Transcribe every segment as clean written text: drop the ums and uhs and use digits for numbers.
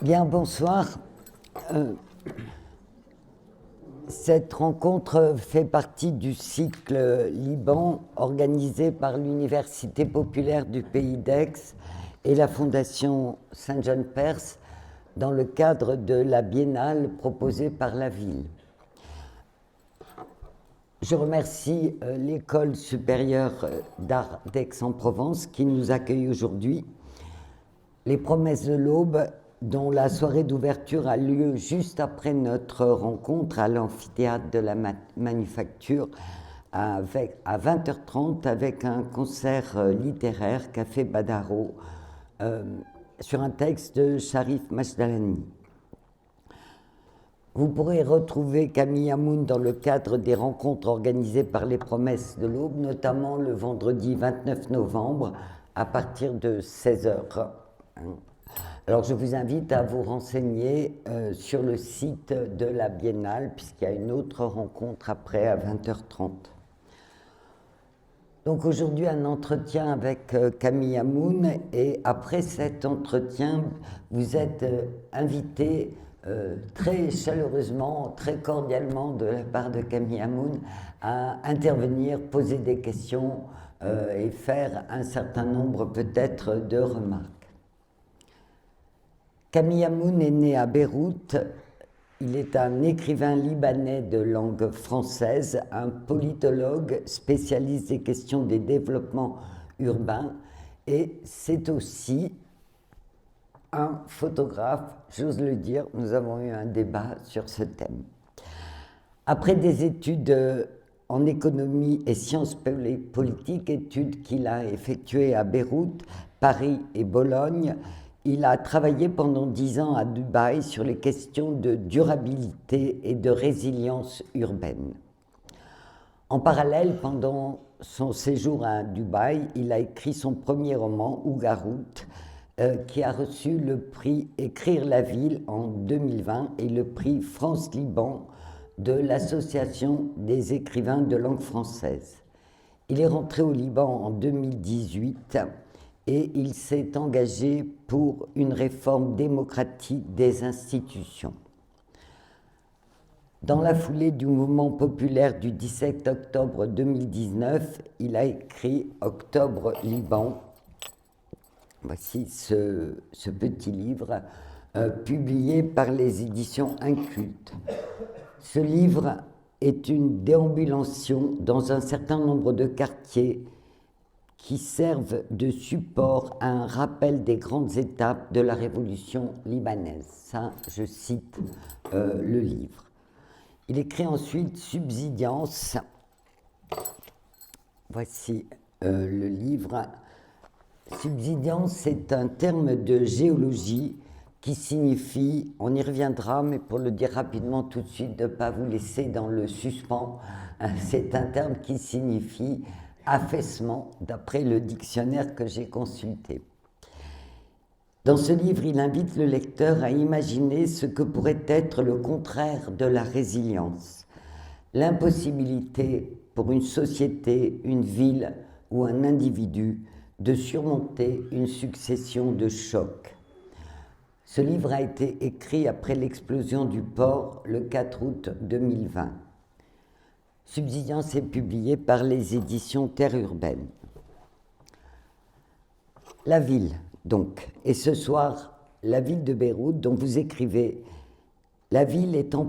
Bien, bonsoir. Cette rencontre fait partie du cycle Liban organisé par l'Université populaire du Pays d'Aix et la Fondation Saint-Jean-Perse dans le cadre de la biennale proposée par la ville. Je remercie l'École supérieure d'art d'Aix-en-Provence qui nous accueille aujourd'hui. Les promesses de l'aube, dont la soirée d'ouverture a lieu juste après notre rencontre à l'amphithéâtre de la Manufacture à 20h30 avec un concert littéraire Café Badaro sur un texte de Sharif Majdalani. Vous pourrez retrouver Camille Hamoun dans le cadre des rencontres organisées par les promesses de l'aube, notamment le vendredi 29 novembre à partir de 16h. Alors je vous invite à vous renseigner sur le site de la Biennale, puisqu'il y a une autre rencontre après à 20h30. Donc aujourd'hui un entretien avec Camille Hamoun, et après cet entretien, vous êtes invité très chaleureusement, très cordialement de la part de Camille Hamoun à intervenir, poser des questions et faire un certain nombre peut-être de remarques. Camille Hamoun est né à Beyrouth. Il est un écrivain libanais de langue française, un politologue spécialiste des questions des développements urbains, et c'est aussi un photographe, j'ose le dire. Nous avons eu un débat sur ce thème. Après des études en économie et sciences politiques, études qu'il a effectuées à Beyrouth, Paris et Bologne, il a travaillé pendant 10 ans à Dubaï sur les questions de durabilité et de résilience urbaine. En parallèle, pendant son séjour à Dubaï, il a écrit son premier roman, Ougarout, qui a reçu le prix Écrire la ville en 2020 et le prix France-Liban de l'Association des écrivains de langue française. Il est rentré au Liban en 2018 et il s'est engagé pour une réforme démocratique des institutions. Dans la foulée du mouvement populaire du 17 octobre 2019, il a écrit Octobre Liban. Voici ce petit livre publié par les éditions Inculte. Ce livre est une déambulation dans un certain nombre de quartiers qui servent de support à un rappel des grandes étapes de la révolution libanaise. Ça, je cite le livre. Il écrit ensuite Subsidiance. Voici le livre. Subsidiance, c'est un terme de géologie qui signifie, on y reviendra, mais pour le dire rapidement tout de suite, de ne pas vous laisser dans le suspens, c'est un terme qui signifie affaissement, d'après le dictionnaire que j'ai consulté. Dans ce livre, il invite le lecteur à imaginer ce que pourrait être le contraire de la résilience, l'impossibilité pour une société, une ville ou un individu de surmonter une succession de chocs. Ce livre a été écrit après l'explosion du port le 4 août 2020. Subsidiance est publié par les éditions Terre Urbaine. La ville, donc, et ce soir, la ville de Beyrouth, dont vous écrivez « La ville est en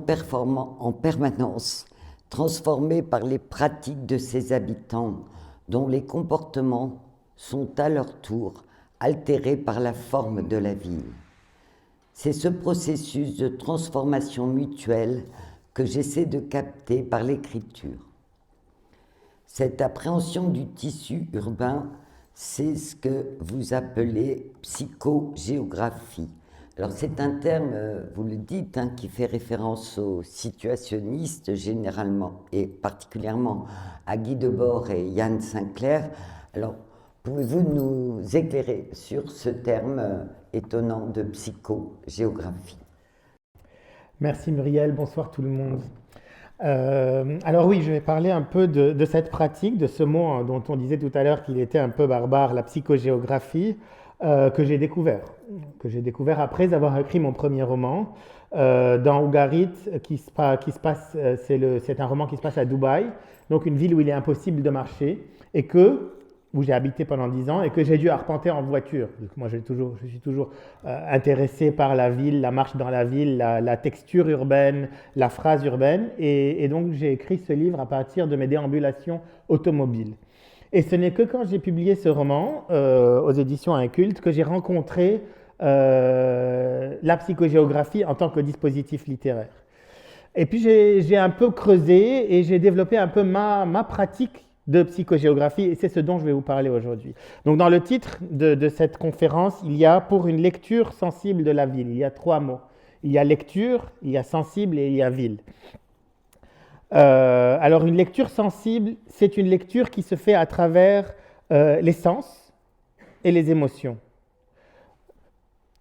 permanence transformée par les pratiques de ses habitants, dont les comportements sont à leur tour altérés par la forme de la ville. C'est ce processus de transformation mutuelle que j'essaie de capter par l'écriture. Cette appréhension du tissu urbain, c'est ce que vous appelez psychogéographie. Alors c'est un terme, vous le dites, qui fait référence aux situationnistes généralement, et particulièrement à Guy Debord et Yann Sinclair. Alors, pouvez-vous nous éclairer sur ce terme étonnant de psychogéographie ? Merci Muriel, bonsoir tout le monde. Alors oui, je vais parler un peu de cette pratique, de ce mot dont on disait tout à l'heure qu'il était un peu barbare, la psychogéographie, que j'ai découvert. Que j'ai découvert après avoir écrit mon premier roman. Dans Ougarit, qui se passe, c'est un roman qui se passe à Dubaï, donc une ville où il est impossible de marcher, et où j'ai habité pendant 10 ans, et que j'ai dû arpenter en voiture. Donc moi, je suis toujours intéressé par la ville, la marche dans la ville, la texture urbaine, la phrase urbaine, et donc j'ai écrit ce livre à partir de mes déambulations automobiles. Et ce n'est que quand j'ai publié ce roman aux éditions Inculte que j'ai rencontré la psychogéographie en tant que dispositif littéraire. Et puis j'ai un peu creusé et j'ai développé un peu ma pratique de psychogéographie et c'est ce dont je vais vous parler aujourd'hui. Donc dans le titre de cette conférence, il y a pour une lecture sensible de la ville, il y a 3 mots. Il y a lecture, il y a sensible et il y a ville. Alors une lecture sensible, c'est une lecture qui se fait à travers les sens et les émotions.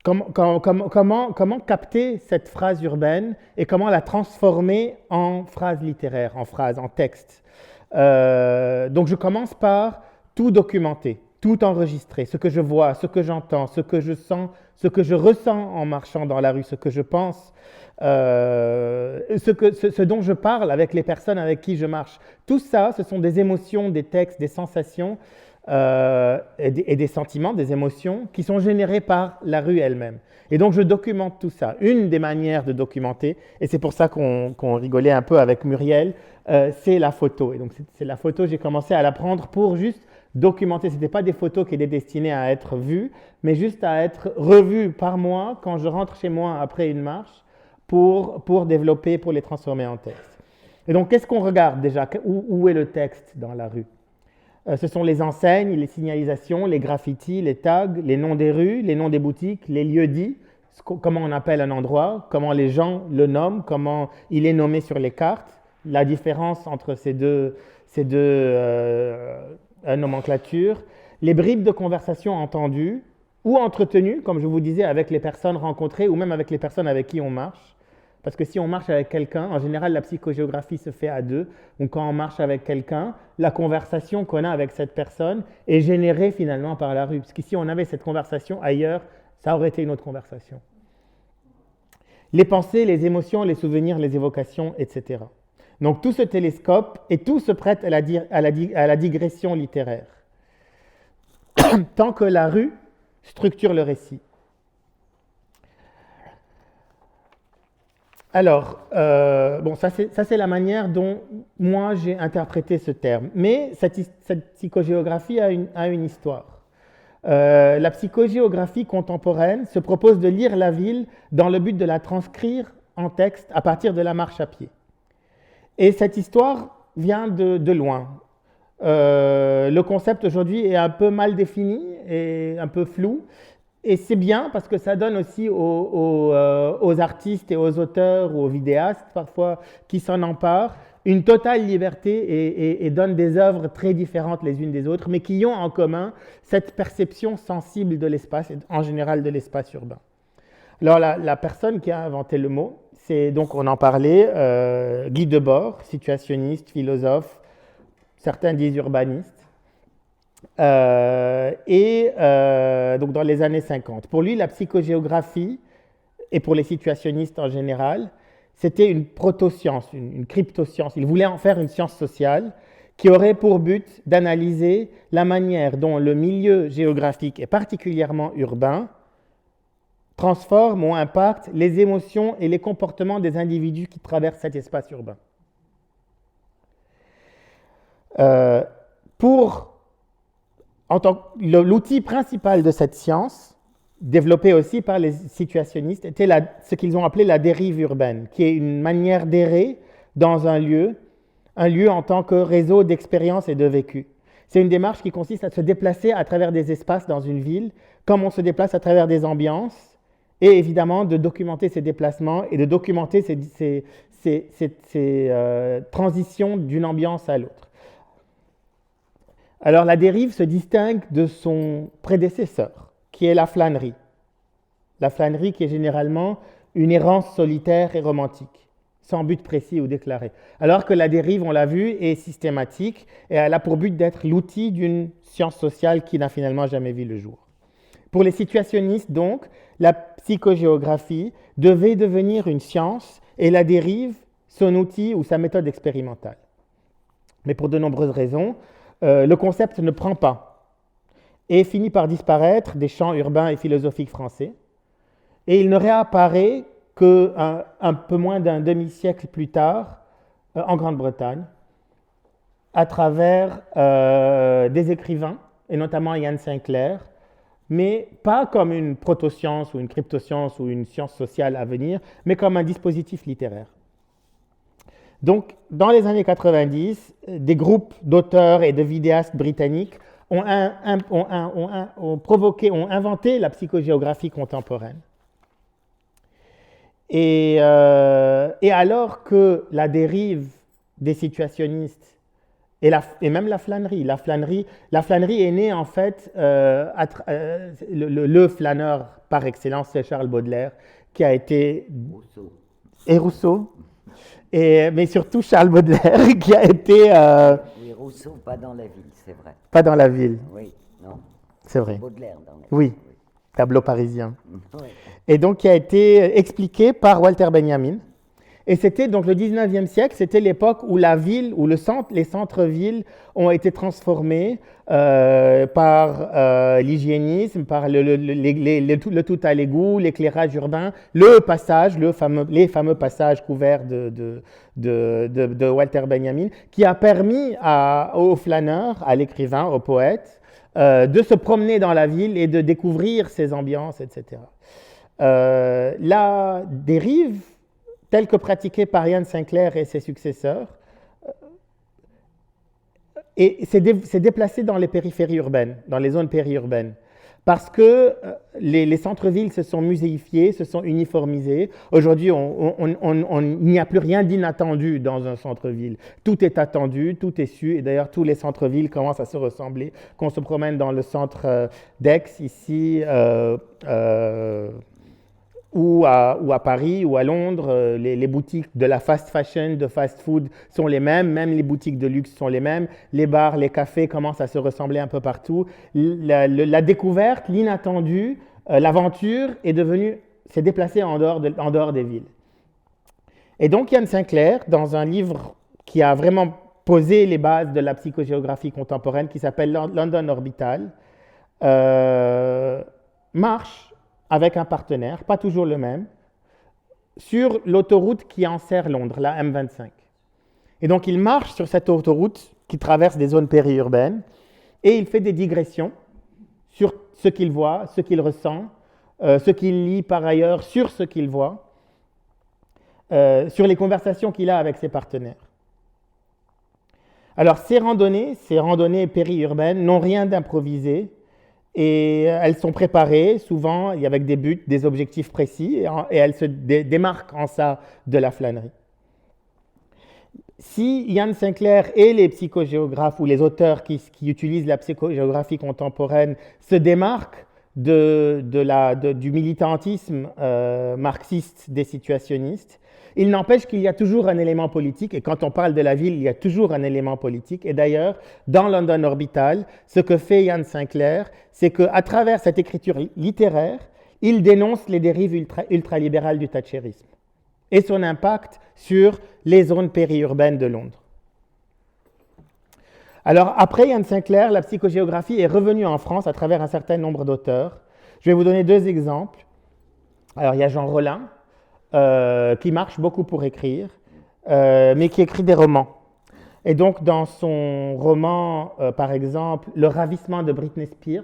Comment capter cette phrase urbaine et comment la transformer en phrase littéraire, en phrase, en texte. Donc je commence par tout documenter, tout enregistrer, ce que je vois, ce que j'entends, ce que je sens, ce que je ressens en marchant dans la rue, ce que je pense, ce dont je parle avec les personnes avec qui je marche. Tout ça, ce sont des émotions, des textes, des sensations et des sentiments, des émotions qui sont générés par la rue elle-même. Et donc je documente tout ça. Une des manières de documenter, et c'est pour ça qu'on rigolait un peu avec Muriel, c'est la photo. Et donc c'est la photo, j'ai commencé à la prendre pour juste documenter. Ce n'étaient pas des photos qui étaient destinées à être vues, mais juste à être revues par moi quand je rentre chez moi après une marche pour développer, pour les transformer en texte. Et donc qu'est-ce qu'on regarde déjà? Où est le texte dans la rue? Ce sont les enseignes, les signalisations, les graffitis, les tags, les noms des rues, les noms des boutiques, les lieux dits, comment on appelle un endroit, comment les gens le nomment, comment il est nommé sur les cartes, la différence entre ces deux nomenclatures, les bribes de conversation entendues ou entretenues, comme je vous disais, avec les personnes rencontrées ou même avec les personnes avec qui on marche. Parce que si on marche avec quelqu'un, en général, la psychogéographie se fait à 2. Donc quand on marche avec quelqu'un, la conversation qu'on a avec cette personne est générée finalement par la rue. Parce que si on avait cette conversation ailleurs, ça aurait été une autre conversation. Les pensées, les émotions, les souvenirs, les évocations, etc. Donc tout ce télescope et tout se prête à la digression littéraire. Tant que la rue structure le récit. Alors, ça c'est la manière dont moi j'ai interprété ce terme. Mais cette psychogéographie a une histoire. La psychogéographie contemporaine se propose de lire la ville dans le but de la transcrire en texte à partir de la marche à pied. Et cette histoire vient de loin. Le concept aujourd'hui est un peu mal défini et un peu flou. Et c'est bien parce que ça donne aussi aux artistes et aux auteurs ou aux vidéastes parfois qui s'en emparent une totale liberté et donnent des œuvres très différentes les unes des autres, mais qui ont en commun cette perception sensible de l'espace et en général de l'espace urbain. Alors la personne qui a inventé le mot, c'est donc on en parlait, Guy Debord, situationniste, philosophe, certains disent urbaniste. Donc dans les années 50. Pour lui, la psychogéographie, et pour les situationnistes en général, c'était une proto-science, une crypto-science. Il voulait en faire une science sociale qui aurait pour but d'analyser la manière dont le milieu géographique, et particulièrement urbain, transforme ou impacte les émotions et les comportements des individus qui traversent cet espace urbain. L'outil principal de cette science, développé aussi par les situationnistes, était ce qu'ils ont appelé la dérive urbaine, qui est une manière d'errer dans un lieu en tant que réseau d'expériences et de vécu. C'est une démarche qui consiste à se déplacer à travers des espaces dans une ville, comme on se déplace à travers des ambiances, et évidemment de documenter ces déplacements et de documenter ces transitions d'une ambiance à l'autre. Alors la dérive se distingue de son prédécesseur, qui est la flânerie. La flânerie qui est généralement une errance solitaire et romantique. sans but précis ou déclaré. Alors que la dérive, on l'a vu, est systématique et elle a pour but d'être l'outil d'une science sociale qui n'a finalement jamais vu le jour. Pour les situationnistes, donc, la psychogéographie devait devenir une science et la dérive son outil ou sa méthode expérimentale. Mais pour de nombreuses raisons, le concept ne prend pas et finit par disparaître des champs urbains et philosophiques français. Et il ne réapparaît qu'un peu moins d'un demi-siècle plus tard en Grande-Bretagne, à travers des écrivains, et notamment Ian Sinclair, mais pas comme une proto-science ou une crypto-science ou une science sociale à venir, mais comme un dispositif littéraire. Donc, dans les années 90, des groupes d'auteurs et de vidéastes britanniques ont inventé la psychogéographie contemporaine. Et alors que la dérive des situationnistes et même la flânerie est née en fait, le flâneur par excellence, c'est Charles Baudelaire, qui a été... Rousseau. Et Rousseau, mais surtout Charles Baudelaire, qui a été... Oui, Rousseau, pas dans la ville, c'est vrai. Pas dans la ville, Oui, non. c'est vrai. Baudelaire dans la ville. Oui, tableau parisien. Oui. Et donc qui a été expliqué par Walter Benjamin. Et c'était donc le 19e siècle, c'était l'époque où la ville, où les centres-villes ont été transformés par l'hygiénisme, par le tout à l'égout, l'éclairage urbain, les fameux passages couverts de Walter Benjamin, qui a permis aux flâneurs, à l'écrivain, au poète, de se promener dans la ville et de découvrir ses ambiances, etc. La dérive, telle que pratiquée par Ian Sinclair et ses successeurs, s'est déplacée dans les périphéries urbaines, dans les zones périurbaines, parce que les centres-villes se sont muséifiés, se sont uniformisés. Aujourd'hui, il n'y a plus rien d'inattendu dans un centre-ville. Tout est attendu, tout est su, et d'ailleurs, tous les centres-villes commencent à se ressembler. Qu'on se promène dans le centre d'Aix, ici, ou à Paris ou à Londres, les boutiques de la fast fashion, de fast food sont les mêmes, même les boutiques de luxe sont les mêmes, les bars, les cafés commencent à se ressembler un peu partout. La découverte, l'inattendu, l'aventure s'est déplacée en dehors des villes. Et donc Ian Sinclair, dans un livre qui a vraiment posé les bases de la psychogéographie contemporaine, qui s'appelle London Orbital, marche avec un partenaire, pas toujours le même, sur l'autoroute qui enserre Londres, la M25. Et donc, il marche sur cette autoroute qui traverse des zones périurbaines et il fait des digressions sur ce qu'il voit, ce qu'il ressent, ce qu'il lit par ailleurs sur ce qu'il voit, sur les conversations qu'il a avec ses partenaires. Alors, ces randonnées périurbaines n'ont rien d'improvisé. Et elles sont préparées souvent avec des buts, des objectifs précis, et elles se démarquent en ça de la flânerie. Si Ian Sinclair et les psychogéographes ou les auteurs qui utilisent la psychogéographie contemporaine se démarquent du militantisme marxiste des situationnistes, il n'empêche qu'il y a toujours un élément politique, et quand on parle de la ville, il y a toujours un élément politique. Et d'ailleurs, dans London Orbital, ce que fait Ian Sinclair, c'est qu'à travers cette écriture littéraire, il dénonce les dérives ultralibérales du thatcherisme et son impact sur les zones périurbaines de Londres. Alors, après Ian Sinclair, la psychogéographie est revenue en France à travers un certain nombre d'auteurs. Je vais vous donner deux exemples. Alors, il y a Jean Rollin, qui marche beaucoup pour écrire, mais qui écrit des romans. Et donc, dans son roman, par exemple, Le ravissement de Britney Spears,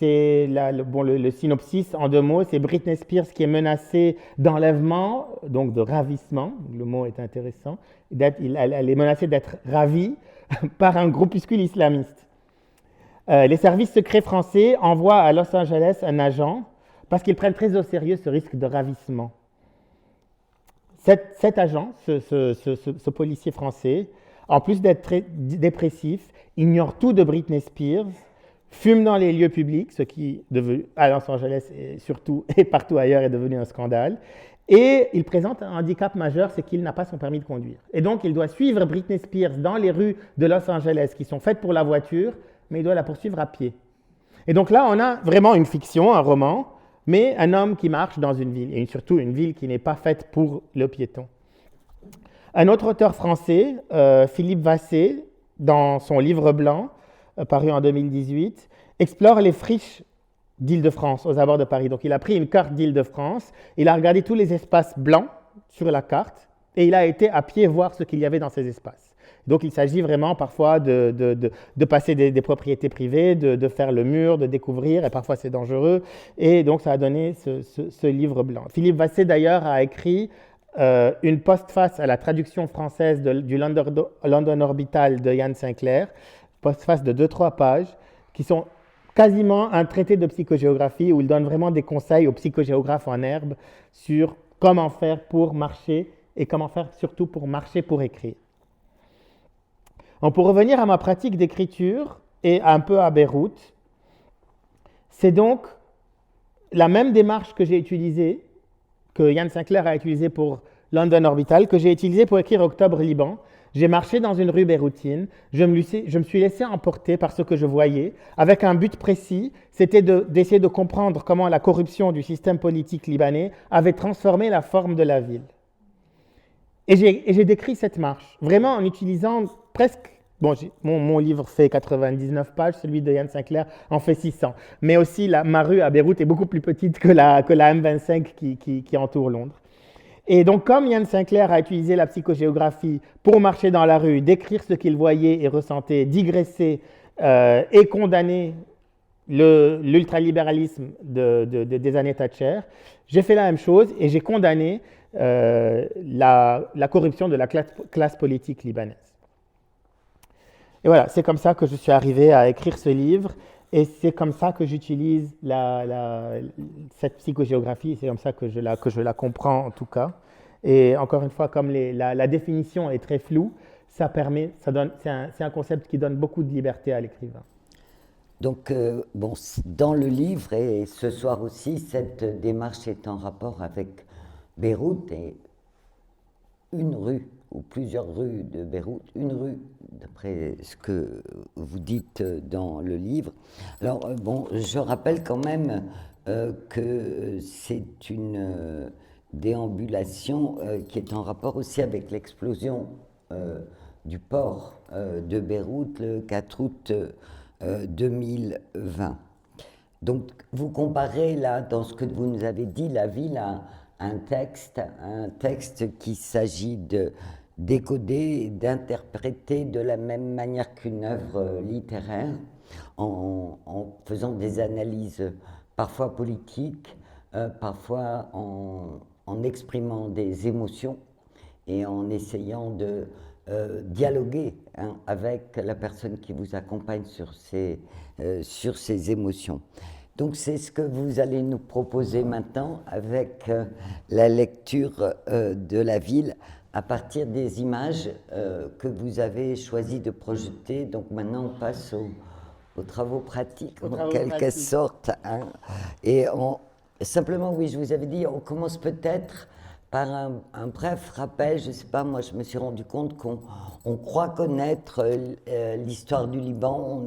c'est le synopsis en deux mots, c'est Britney Spears qui est menacée d'enlèvement, donc de ravissement, le mot est intéressant, elle est menacée d'être ravie par un groupuscule islamiste. Les services secrets français envoient à Los Angeles un agent parce qu'ils prennent très au sérieux ce risque de ravissement. Cet agent, ce policier français, en plus d'être très dépressif, ignore tout de Britney Spears, fume dans les lieux publics, ce qui, à Los Angeles et surtout et partout ailleurs, est devenu un scandale, Et il présente un handicap majeur, c'est qu'il n'a pas son permis de conduire. Et donc, il doit suivre Britney Spears dans les rues de Los Angeles qui sont faites pour la voiture, mais il doit la poursuivre à pied. Et donc là, on a vraiment une fiction, un roman, mais un homme qui marche dans une ville, et surtout une ville qui n'est pas faite pour le piéton. Un autre auteur français, Philippe Vassé, dans son livre blanc, paru en 2018, explore les friches d'Île-de-France, aux abords de Paris. Donc il a pris une carte d'Île-de-France, il a regardé tous les espaces blancs sur la carte, et il a été à pied voir ce qu'il y avait dans ces espaces. Donc il s'agit vraiment parfois de passer des propriétés privées, de faire le mur, de découvrir, et parfois c'est dangereux, et donc ça a donné ce livre blanc. Philippe Vassé d'ailleurs a écrit une postface à la traduction française du London Orbital de Yann Sinclair, postface de 2-3 pages, qui sont quasiment un traité de psychogéographie où il donne vraiment des conseils aux psychogéographes en herbe sur comment faire pour marcher et comment faire surtout pour marcher pour écrire. Donc, pour revenir à ma pratique d'écriture et un peu à Beyrouth, c'est donc la même démarche que j'ai utilisée, que Yann Sinclair a utilisée pour London Orbital, que j'ai utilisée pour écrire Octobre Liban. J'ai marché dans une rue beyroutine, je me suis laissé emporter par ce que je voyais, avec un but précis, c'était d'essayer de comprendre comment la corruption du système politique libanais avait transformé la forme de la ville. Et j'ai décrit cette marche, vraiment en utilisant presque... Bon, mon livre fait 99 pages, celui de Yann Sinclair en fait 600. Mais aussi, ma rue à Beyrouth est beaucoup plus petite que la M25 qui entoure Londres. Et donc, comme Yann Sinclair a utilisé la psychogéographie pour marcher dans la rue, décrire ce qu'il voyait et ressentait, digresser et condamner l'ultralibéralisme des années Thatcher, j'ai fait la même chose et j'ai condamné la corruption de la classe politique libanaise. Et voilà, c'est comme ça que je suis arrivé à écrire ce livre et c'est comme ça que j'utilise cette psychogéographie, c'est comme ça que je la comprends en tout cas. Et encore une fois, comme la définition est très floue, c'est un concept qui donne beaucoup de liberté à l'écrivain. Donc, dans le livre et ce soir aussi, cette démarche est en rapport avec Beyrouth et une rue ou plusieurs rues de Beyrouth, une rue, d'après ce que vous dites dans le livre. Alors, je rappelle quand même que c'est une déambulation qui est en rapport aussi avec l'explosion du port de Beyrouth le 4 août 2020. Donc, vous comparez là, dans ce que vous nous avez dit, la ville à un texte qu'il s'agit de décoder, d'interpréter de la même manière qu'une œuvre littéraire, en faisant des analyses parfois politiques, parfois en exprimant des émotions et en essayant de dialoguer avec la personne qui vous accompagne sur ces émotions. Donc c'est ce que vous allez nous proposer maintenant avec la lecture de la ville à partir des images que vous avez choisi de projeter. Donc maintenant on passe aux travaux pratiques en quelque sorte. Et simplement, oui, je vous avais dit, on commence peut-être par un bref rappel. Je ne sais pas, moi je me suis rendu compte qu'on croit connaître l'histoire du Liban.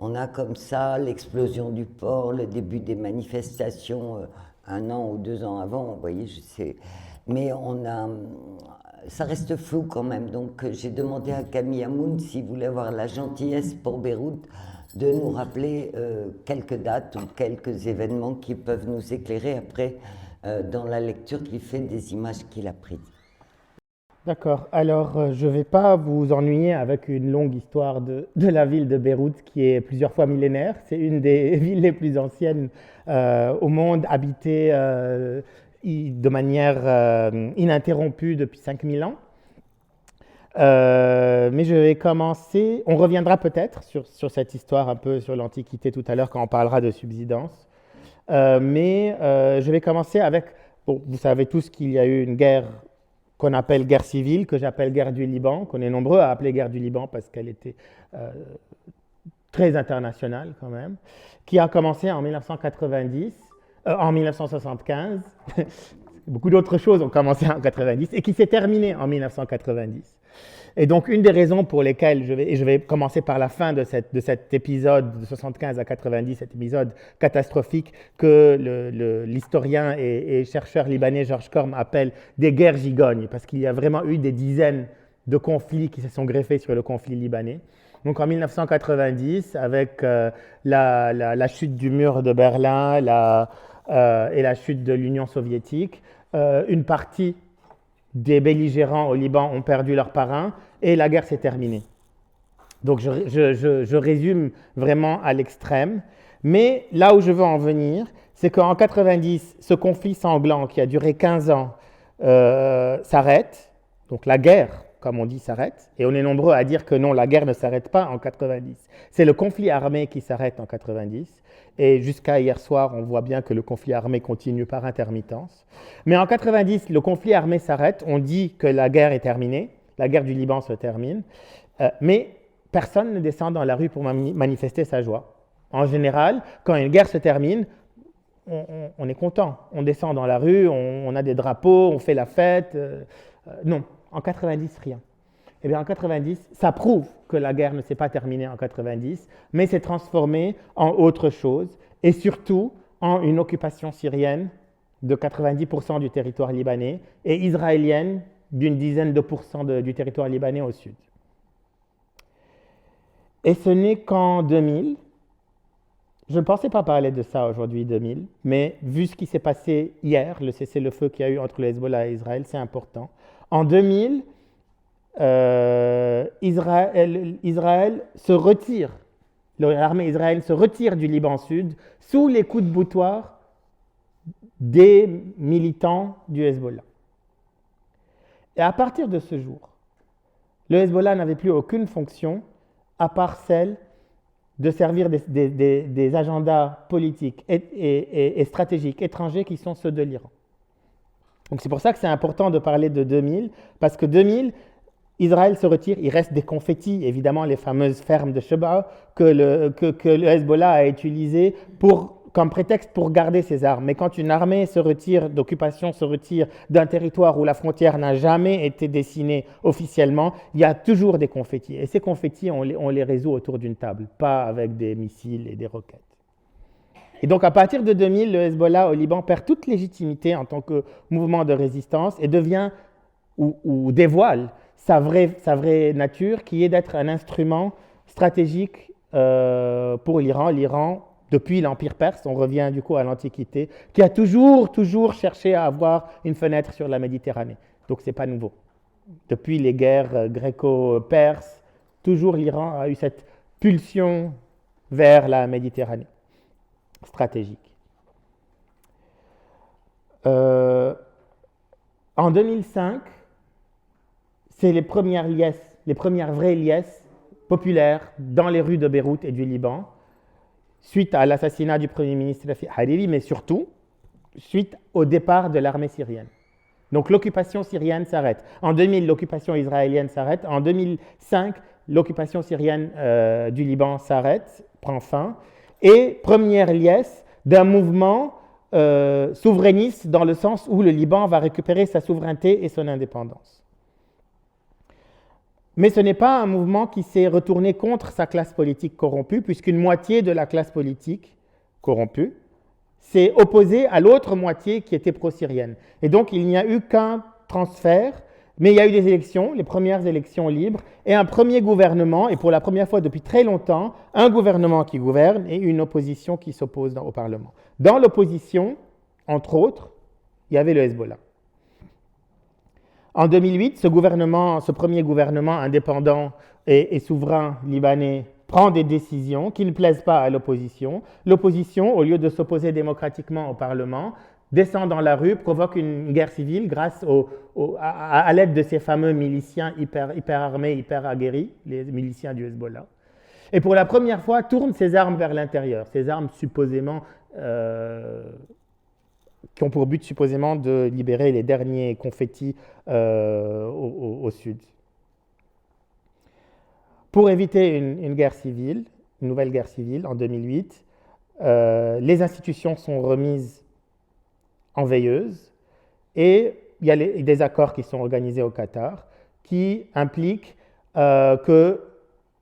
On a comme ça l'explosion du port, le début des manifestations 1 an ou 2 ans avant, vous voyez, je sais. Mais ça reste flou quand même. Donc j'ai demandé à Camille Hamoun s'il voulait avoir la gentillesse pour Beyrouth de nous rappeler quelques dates ou quelques événements qui peuvent nous éclairer après dans la lecture qu'il fait des images qu'il a prises. D'accord. Alors, je ne vais pas vous ennuyer avec une longue histoire de la ville de Beyrouth qui est plusieurs fois millénaire. C'est une des villes les plus anciennes au monde, habitée de manière ininterrompue depuis 5000 ans. Mais je vais commencer, on reviendra peut-être sur cette histoire un peu sur l'Antiquité tout à l'heure quand on parlera de subsidence. Mais je vais commencer avec, vous savez tous qu'il y a eu une guerre qu'on appelle guerre civile, que j'appelle guerre du Liban, qu'on est nombreux à appeler guerre du Liban parce qu'elle était très internationale quand même, qui a commencé en 1975. beaucoup d'autres choses ont commencé en 90 et qui s'est terminé en 1990. Et donc, une des raisons pour lesquelles je vais commencer par la fin de cet épisode de 75 à 90, cet épisode catastrophique que l'historien et chercheur libanais Georges Korm appelle des guerres gigognes, parce qu'il y a vraiment eu des dizaines de conflits qui se sont greffés sur le conflit libanais. Donc, en 1990, avec la chute du mur de Berlin et la chute de l'Union soviétique, une partie des belligérants au Liban ont perdu leurs parrains et la guerre s'est terminée. Donc je résume vraiment à l'extrême. Mais là où je veux en venir, c'est qu'en 90, ce conflit sanglant qui a duré 15 ans s'arrête. Donc la guerre, comme on dit, s'arrête. Et on est nombreux à dire que non, la guerre ne s'arrête pas en 90. C'est le conflit armé qui s'arrête en 90. Et jusqu'à hier soir, on voit bien que le conflit armé continue par intermittence. Mais en 90, le conflit armé s'arrête. On dit que la guerre est terminée. La guerre du Liban se termine. Mais personne ne descend dans la rue pour manifester sa joie. En général, quand une guerre se termine, on est content. On descend dans la rue, on a des drapeaux, on fait la fête. Non, en 90, rien. Eh bien, en 90, ça prouve que la guerre ne s'est pas terminée en 90, mais s'est transformée en autre chose, et surtout en une occupation syrienne de 90% du territoire libanais et israélienne d'une dizaine de pourcents du territoire libanais au sud. Et ce n'est qu'en 2000, je ne pensais pas parler de ça aujourd'hui, 2000, mais vu ce qui s'est passé hier, le cessez-le-feu qu'il y a eu entre le Hezbollah et Israël, c'est important. En 2000, Israël se retire, l'armée israélienne se retire du Liban Sud sous les coups de boutoir des militants du Hezbollah. Et à partir de ce jour, le Hezbollah n'avait plus aucune fonction à part celle de servir des agendas politiques et stratégiques étrangers qui sont ceux de l'Iran. Donc c'est pour ça que c'est important de parler de 2000, parce que 2000, Israël se retire, il reste des confettis, évidemment les fameuses fermes de Sheba que le Hezbollah a utilisées comme prétexte pour garder ses armes. Mais quand une armée d'occupation se retire d'un territoire où la frontière n'a jamais été dessinée officiellement, il y a toujours des confettis. Et ces confettis, on les résout autour d'une table, pas avec des missiles et des roquettes. Et donc à partir de 2000, le Hezbollah au Liban perd toute légitimité en tant que mouvement de résistance et devient ou dévoile sa vraie nature, qui est d'être un instrument stratégique pour l'Iran. L'Iran, depuis l'Empire perse, on revient du coup à l'Antiquité, qui a toujours cherché à avoir une fenêtre sur la Méditerranée. Donc ce n'est pas nouveau. Depuis les guerres gréco-perses, toujours l'Iran a eu cette pulsion vers la Méditerranée stratégique. En 2005, c'est les premières vraies liesses populaires dans les rues de Beyrouth et du Liban, suite à l'assassinat du Premier ministre Rafiq Hariri, mais surtout suite au départ de l'armée syrienne. Donc l'occupation syrienne s'arrête. En 2000, l'occupation israélienne s'arrête. En 2005, l'occupation syrienne du Liban s'arrête, prend fin. Et première liesse d'un mouvement souverainiste dans le sens où le Liban va récupérer sa souveraineté et son indépendance. Mais ce n'est pas un mouvement qui s'est retourné contre sa classe politique corrompue, puisqu'une moitié de la classe politique corrompue s'est opposée à l'autre moitié qui était pro-syrienne. Et donc il n'y a eu qu'un transfert, mais il y a eu des élections, les premières élections libres, et un premier gouvernement, et pour la première fois depuis très longtemps, un gouvernement qui gouverne et une opposition qui s'oppose au Parlement. Dans l'opposition, entre autres, il y avait le Hezbollah. En 2008, ce premier gouvernement indépendant et souverain libanais prend des décisions qui ne plaisent pas à l'opposition. L'opposition, au lieu de s'opposer démocratiquement au Parlement, descend dans la rue, provoque une guerre civile grâce à l'aide de ces fameux miliciens hyper armés, hyper aguerris, les miliciens du Hezbollah. Et pour la première fois, tourne ses armes vers l'intérieur, ses armes supposément qui ont pour but supposément de libérer les derniers confettis au sud. Pour éviter une guerre civile, une nouvelle guerre civile en 2008, les institutions sont remises en veilleuse Et il y a des accords qui sont organisés au Qatar qui impliquent qu'il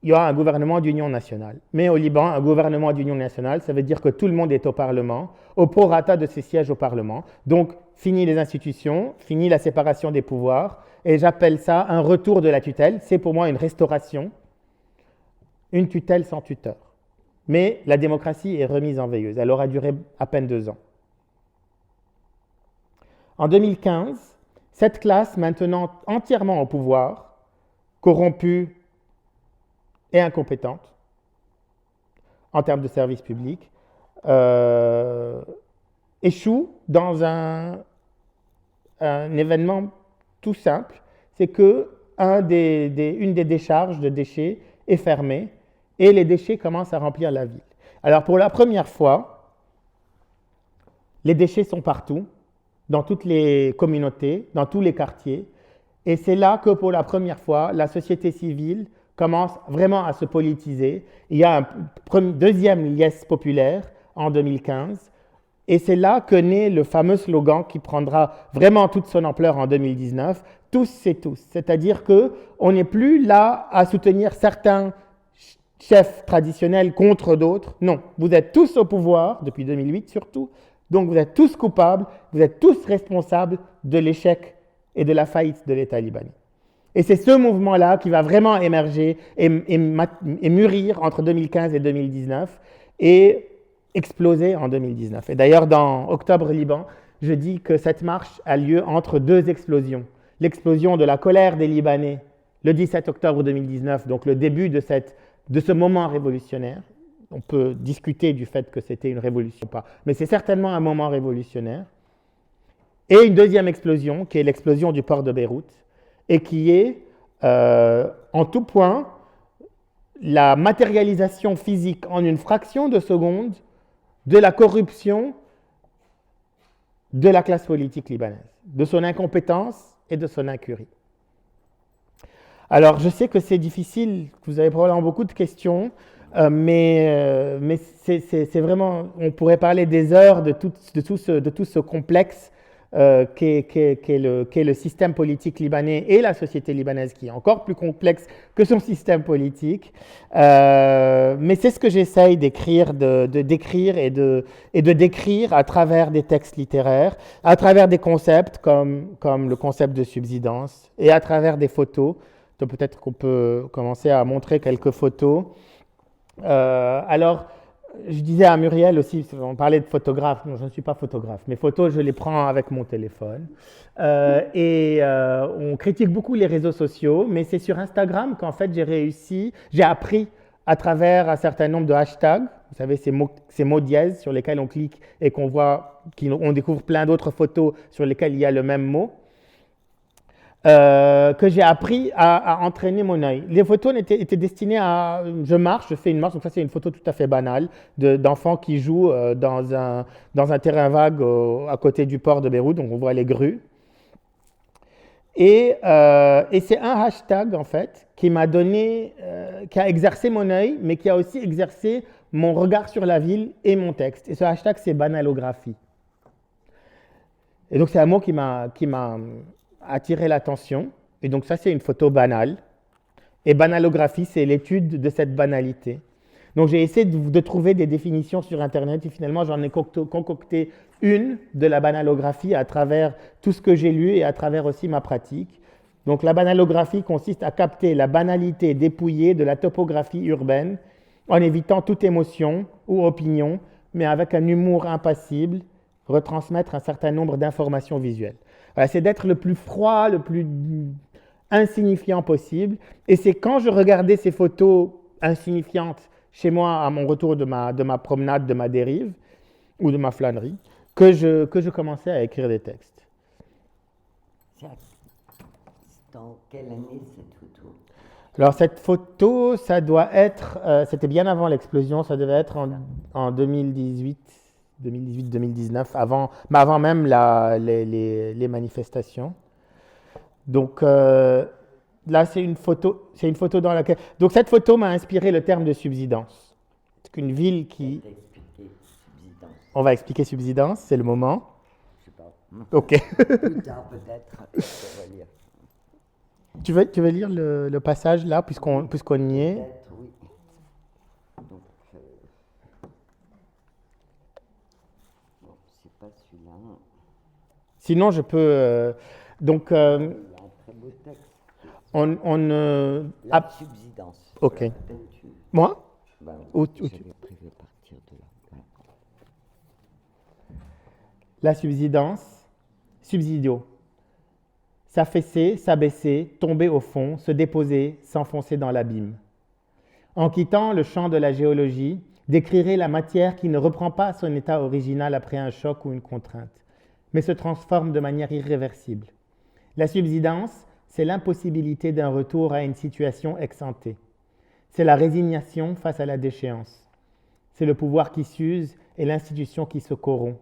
y aura un gouvernement d'union nationale. Mais au Liban, un gouvernement d'union nationale, ça veut dire que tout le monde est au Parlement, au prorata de ses sièges au Parlement. Donc, fini les institutions, fini la séparation des pouvoirs, et j'appelle ça un retour de la tutelle. C'est pour moi une restauration, une tutelle sans tuteur. Mais la démocratie est remise en veilleuse. Elle aura duré à peine 2 ans. En 2015, cette classe, maintenant entièrement au pouvoir, corrompue et incompétente en termes de services publics, échoue dans un événement tout simple, c'est que une des décharges de déchets est fermée et les déchets commencent à remplir la ville. Alors pour la première fois, les déchets sont partout, dans toutes les communautés, dans tous les quartiers, et c'est là que pour la première fois, la société civile commence vraiment à se politiser. Il y a un deuxième liesse populaire en 2015, et c'est là que naît le fameux slogan qui prendra vraiment toute son ampleur en 2019, « Tous c'est tous ». C'est-à-dire qu'on n'est plus là à soutenir certains chefs traditionnels contre d'autres. Non, vous êtes tous au pouvoir, depuis 2008 surtout, donc vous êtes tous coupables, vous êtes tous responsables de l'échec et de la faillite de l'État libanais. Et c'est ce mouvement-là qui va vraiment émerger et mûrir entre 2015 et 2019 et exploser en 2019. Et d'ailleurs, dans Octobre Liban, je dis que cette marche a lieu entre 2 explosions. L'explosion de la colère des Libanais le 17 octobre 2019, donc le début de ce moment révolutionnaire. On peut discuter du fait que c'était une révolution ou pas, mais c'est certainement un moment révolutionnaire. Et une deuxième explosion, qui est l'explosion du port de Beyrouth, et qui est en tout point la matérialisation physique en une fraction de seconde de la corruption de la classe politique libanaise, de son incompétence et de son incurie. Alors, je sais que c'est difficile, que vous avez probablement beaucoup de questions, mais c'est vraiment, on pourrait parler des heures de tout ce complexe qu'est le système politique libanais et la société libanaise, qui est encore plus complexe que son système politique. Mais c'est ce que j'essaye d'écrire, d'écrire et de décrire à travers des textes littéraires, à travers des concepts comme le concept de subsidence et à travers des photos. Donc peut-être qu'on peut commencer à montrer quelques photos. Alors, je disais à Muriel aussi, on parlait de photographe, non, je ne suis pas photographe, mes photos, je les prends avec mon téléphone. On critique beaucoup les réseaux sociaux, mais c'est sur Instagram qu'en fait j'ai appris à travers un certain nombre de hashtags, vous savez, ces mots dièses sur lesquels on clique et on découvre plein d'autres photos sur lesquelles il y a le même mot. Que j'ai appris à entraîner mon œil. Les photos étaient destinées à... je fais une marche, donc ça c'est une photo tout à fait banale d'enfants qui jouent dans un terrain vague à côté du port de Beyrouth, donc on voit les grues. Et c'est un hashtag en fait qui m'a donné, qui a exercé mon œil, mais qui a aussi exercé mon regard sur la ville et mon texte. Et ce hashtag c'est banalographie. Et donc c'est un mot qui m'a attirer l'attention. Et donc ça, c'est une photo banale. Et banalographie, c'est l'étude de cette banalité. Donc j'ai essayé de trouver des définitions sur Internet et finalement, j'en ai concocté une de la banalographie à travers tout ce que j'ai lu et à travers aussi ma pratique. Donc la banalographie consiste à capter la banalité dépouillée de la topographie urbaine en évitant toute émotion ou opinion, mais avec un humour impassible, retransmettre un certain nombre d'informations visuelles. Voilà, c'est d'être le plus froid, le plus insignifiant possible. Et c'est quand je regardais ces photos insignifiantes chez moi à mon retour de ma promenade, de ma dérive ou de ma flânerie, que je commençais à écrire des textes. Dans quelle année cette photo? Alors cette photo, ça doit être, c'était bien avant l'explosion, ça devait être en 2018-2019, avant même les manifestations. Donc là, c'est une photo dans laquelle... Donc cette photo m'a inspiré le terme de subsidence. C'est qu'une ville qui... On va expliquer subsidence, c'est le moment. Ok. Plus tard, peut-être, je vais lire. Tu veux lire le passage là, puisqu'on y est? Peut-être, oui. Donc, bon, c'est pas celui-là. Sinon, je peux. Donc, Il y a un très beau texte. La ah, subsidence. ok. Rappelles-tu? Moi? Ben, Ou j'avais tu- prévu partir de là. Voilà. La subsidence, subsidio. S'affaisser, s'abaisser, tomber au fond, se déposer, s'enfoncer dans l'abîme. En quittant le champ de la géologie, décrirait la matière qui ne reprend pas son état original après un choc ou une contrainte, mais se transforme de manière irréversible. La subsidence, c'est l'impossibilité d'un retour à une situation ex ante. C'est la résignation face à la déchéance. C'est le pouvoir qui s'use et l'institution qui se corrompt.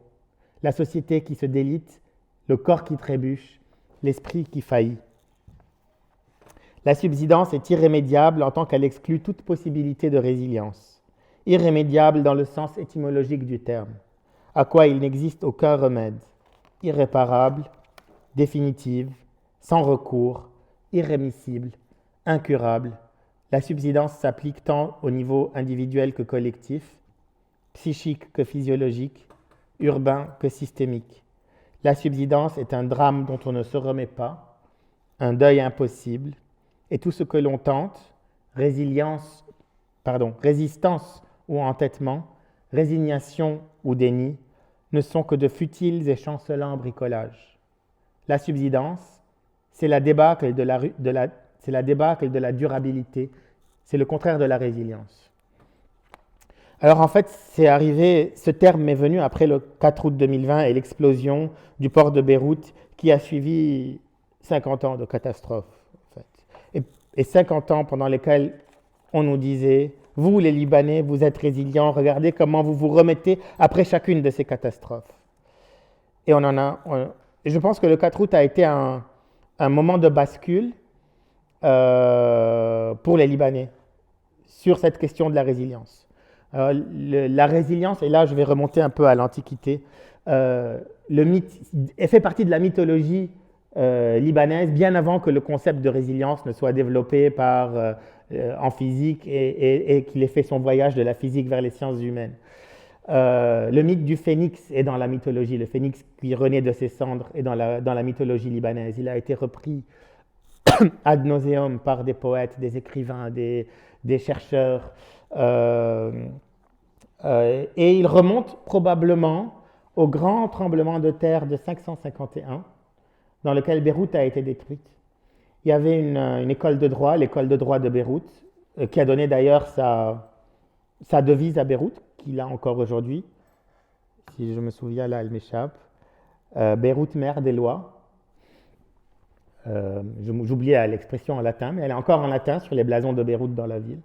La société qui se délite, le corps qui trébuche, l'esprit qui faillit. La subsidence est irrémédiable en tant qu'elle exclut toute possibilité de résilience. Irrémédiable dans le sens étymologique du terme, à quoi il n'existe aucun remède. Irréparable, définitive, sans recours, irrémissible, incurable. La subsidence s'applique tant au niveau individuel que collectif, psychique que physiologique, urbain que systémique. La subsidence est un drame dont on ne se remet pas, un deuil impossible, et tout ce que l'on tente, résistance ou entêtement, résignation ou déni, ne sont que de futiles et chancelants bricolages. La subsidence, c'est la débâcle de la durabilité, c'est le contraire de la résilience. Alors en fait, ce terme m'est venu après le 4 août 2020 et l'explosion du port de Beyrouth qui a suivi 50 ans de catastrophe. En fait. Et 50 ans pendant lesquels on nous disait, vous les Libanais, vous êtes résilients, regardez comment vous vous remettez après chacune de ces catastrophes. Et je pense que le 4 août a été un moment de bascule pour les Libanais sur cette question de la résilience. La résilience, et là je vais remonter un peu à l'Antiquité, elle fait partie de la mythologie libanaise bien avant que le concept de résilience ne soit développé en physique et qu'il ait fait son voyage de la physique vers les sciences humaines. Le mythe du phénix est dans la mythologie, le phénix qui renaît de ses cendres est dans la mythologie libanaise. Il a été repris ad nauseam par des poètes, des écrivains, des chercheurs. Et il remonte probablement au grand tremblement de terre de 551, dans lequel Beyrouth a été détruite. Il y avait une école de droit, l'école de droit de Beyrouth, qui a donné d'ailleurs sa devise à Beyrouth, qu'il a encore aujourd'hui. Si je me souviens, là, elle m'échappe. Beyrouth, mère des lois. J'oubliais l'expression en latin, mais elle est encore en latin sur les blasons de Beyrouth dans la ville.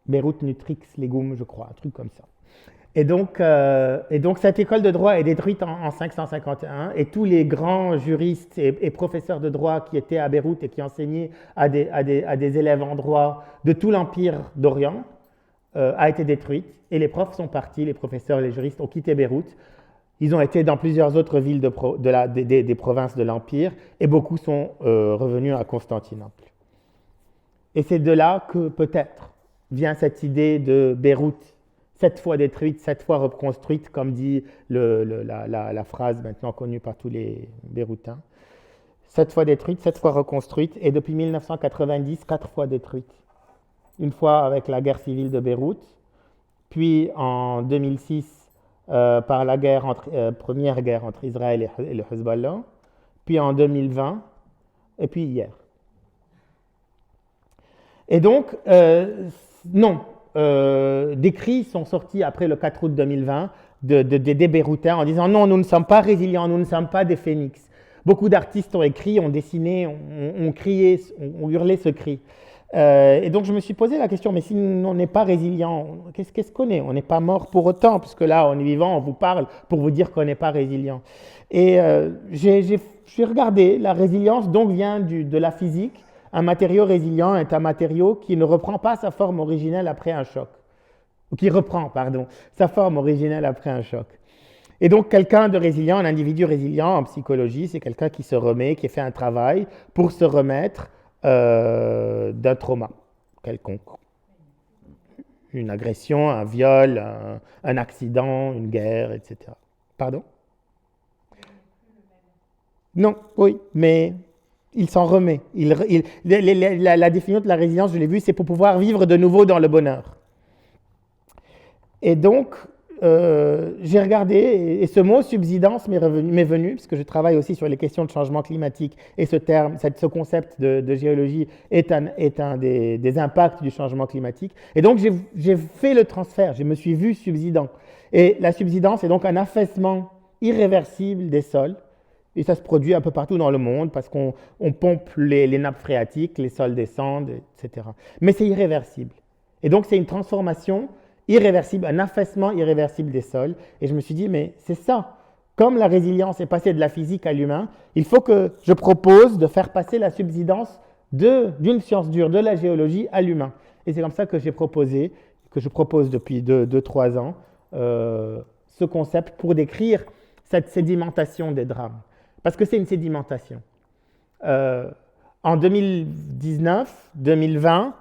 Beyrouth Nutrix Legum, je crois, un truc comme ça. Et donc cette école de droit est détruite en 551 et tous les grands juristes et professeurs de droit qui étaient à Beyrouth et qui enseignaient à des élèves en droit de tout l'empire d'Orient a été détruite et les profs sont partis, les professeurs et les juristes ont quitté Beyrouth. Ils ont été dans plusieurs autres villes des provinces de l'empire et beaucoup sont revenus à Constantinople. Et c'est de là que peut-être vient cette idée de Beyrouth, 7 fois détruite, 7 fois reconstruite, comme dit la phrase maintenant connue par tous les Beyrouthins. 7 fois détruite, 7 fois reconstruite, et depuis 1990, 4 fois détruite. Une fois avec la guerre civile de Beyrouth, puis en 2006 par la première guerre entre Israël et le Hezbollah, puis en 2020, et puis hier. Et donc, non, des cris sont sortis après le 4 août 2020 des Beyrouthins en disant non, nous ne sommes pas résilients, nous ne sommes pas des phénix. Beaucoup d'artistes ont écrit, ont dessiné, ont crié, ont hurlé ce cri. Et donc je me suis posé la question, mais si on n'est pas résilient, qu'est-ce qu'on est? On n'est pas mort pour autant, puisque là, on est vivant, on vous parle pour vous dire qu'on n'est pas résilient. Et j'ai regardé, la résilience donc vient de la physique. Un matériau résilient est un matériau qui ne reprend pas sa forme originelle après un choc. Ou qui reprend, sa forme originelle après un choc. Et donc, quelqu'un de résilient, un individu résilient en psychologie, c'est quelqu'un qui se remet, qui fait un travail pour se remettre d'un trauma quelconque. Une agression, un viol, un accident, une guerre, etc. Pardon? Non, oui, mais il s'en remet. La définition de la résilience, je l'ai vu, c'est pour pouvoir vivre de nouveau dans le bonheur. Et donc, j'ai regardé, et ce mot subsidence m'est venu, parce que je travaille aussi sur les questions de changement climatique, et ce concept de géologie est un des impacts du changement climatique. Et donc, j'ai fait le transfert, je me suis vu subsidant. Et la subsidence est donc un affaissement irréversible des sols, et ça se produit un peu partout dans le monde, parce qu'on pompe les nappes phréatiques, les sols descendent, etc. Mais c'est irréversible. Et donc, c'est une transformation irréversible, un affaissement irréversible des sols. Et je me suis dit, mais c'est ça. Comme la résilience est passée de la physique à l'humain, il faut que je propose de faire passer la subsidence d'une science dure, de la géologie, à l'humain. Et c'est comme ça que je propose depuis 2-3 ans, ce concept pour décrire cette sédimentation des drames. Parce que c'est une sédimentation. En 2019, 2020,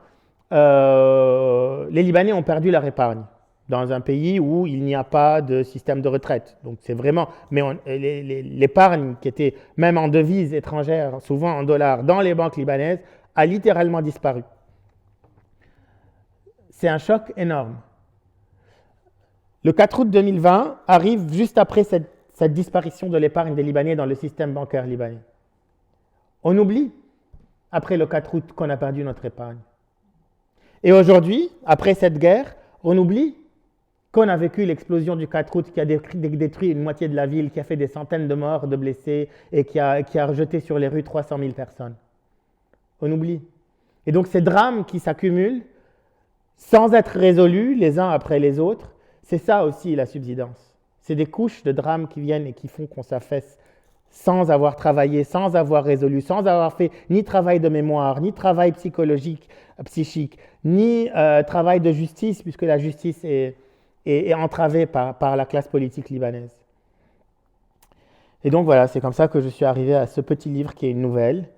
les Libanais ont perdu leur épargne dans un pays où il n'y a pas de système de retraite. Donc c'est vraiment, mais l'épargne qui était même en devises étrangères, souvent en dollars, dans les banques libanaises, a littéralement disparu. C'est un choc énorme. Le 4 août 2020 arrive juste après cette disparition de l'épargne des Libanais dans le système bancaire libanais. On oublie, après le 4 août, qu'on a perdu notre épargne. Et aujourd'hui, après cette guerre, on oublie qu'on a vécu l'explosion du 4 août qui a détruit une moitié de la ville, qui a fait des centaines de morts, de blessés et qui a rejeté sur les rues 300 000 personnes. On oublie. Et donc ces drames qui s'accumulent sans être résolus les uns après les autres, c'est ça aussi la subsidence. C'est des couches de drames qui viennent et qui font qu'on s'affaisse sans avoir travaillé, sans avoir résolu, sans avoir fait ni travail de mémoire, ni travail psychologique, psychique, ni travail de justice, puisque la justice est entravée par la classe politique libanaise. Et donc voilà, c'est comme ça que je suis arrivé à ce petit livre qui est une nouvelle,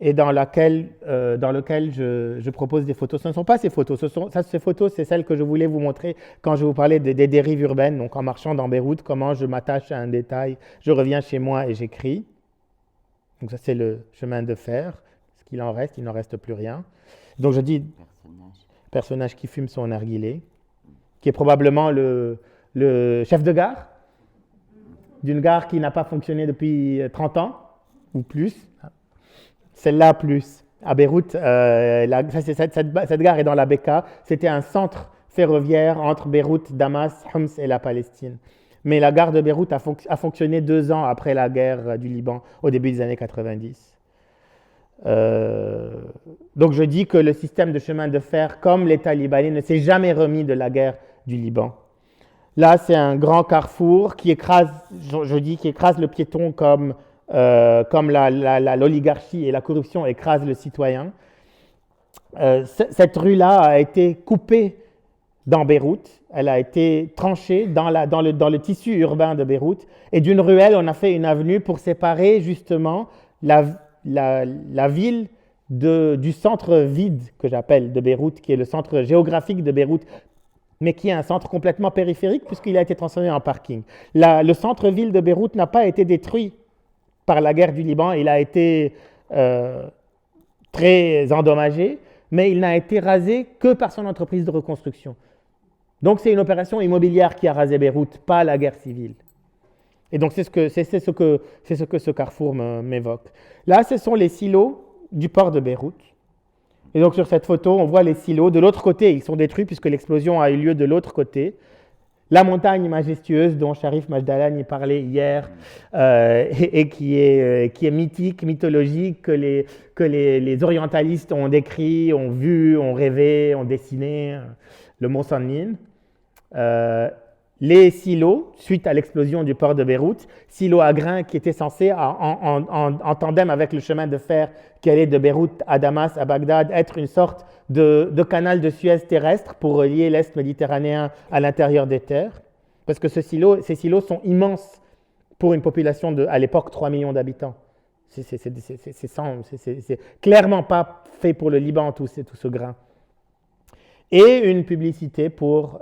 et dans lequel je propose des photos. Ce ne sont pas ces photos, ces photos, c'est celles que je voulais vous montrer quand je vous parlais des dérives urbaines, donc en marchant dans Beyrouth, comment je m'attache à un détail, je reviens chez moi et j'écris. Donc ça, c'est le chemin de fer. Ce qu'il en reste, il n'en reste plus rien. Donc je dis, personnage qui fume son narguilé, qui est probablement le chef de gare, d'une gare qui n'a pas fonctionné depuis 30 ans, ou plus. Celle-là plus. À Beyrouth, cette gare est dans la Bekaa. C'était un centre ferroviaire entre Beyrouth, Damas, Homs et la Palestine. Mais la gare de Beyrouth a fonctionné 2 ans après la guerre du Liban, au début des années 90. Donc je dis que le système de chemin de fer, comme l'État libanais, ne s'est jamais remis de la guerre du Liban. Là, c'est un grand carrefour qui écrase le piéton comme l'oligarchie et la corruption écrasent le citoyen. Cette rue-là a été coupée dans Beyrouth, elle a été tranchée dans le tissu urbain de Beyrouth, et d'une ruelle, on a fait une avenue pour séparer justement la ville du centre vide que j'appelle de Beyrouth, qui est le centre géographique de Beyrouth, mais qui est un centre complètement périphérique puisqu'il a été transformé en parking. Le centre-ville de Beyrouth n'a pas été détruit par la guerre du Liban, il a été très endommagé, mais il n'a été rasé que par son entreprise de reconstruction. Donc c'est une opération immobilière qui a rasé Beyrouth, pas la guerre civile. Et donc c'est ce que ce carrefour m'évoque. Là, ce sont les silos du port de Beyrouth. Et donc sur cette photo, on voit les silos. De l'autre côté, ils sont détruits puisque l'explosion a eu lieu de l'autre côté. La montagne majestueuse dont Sharif Majdalan y parlait hier et qui est mythique, mythologique, que les orientalistes ont décrit, ont vu, ont rêvé, ont dessiné, le mont Sannin. Les silos, suite à l'explosion du port de Beyrouth, silos à grains qui étaient censés, en tandem avec le chemin de fer qui allait de Beyrouth à Damas, à Bagdad, être une sorte de canal de Suez terrestre pour relier l'Est méditerranéen à l'intérieur des terres. Parce que ces silos sont immenses pour une population de, à l'époque, 3 millions d'habitants. C'est clairement pas fait pour le Liban, tout ce grain. Et une publicité pour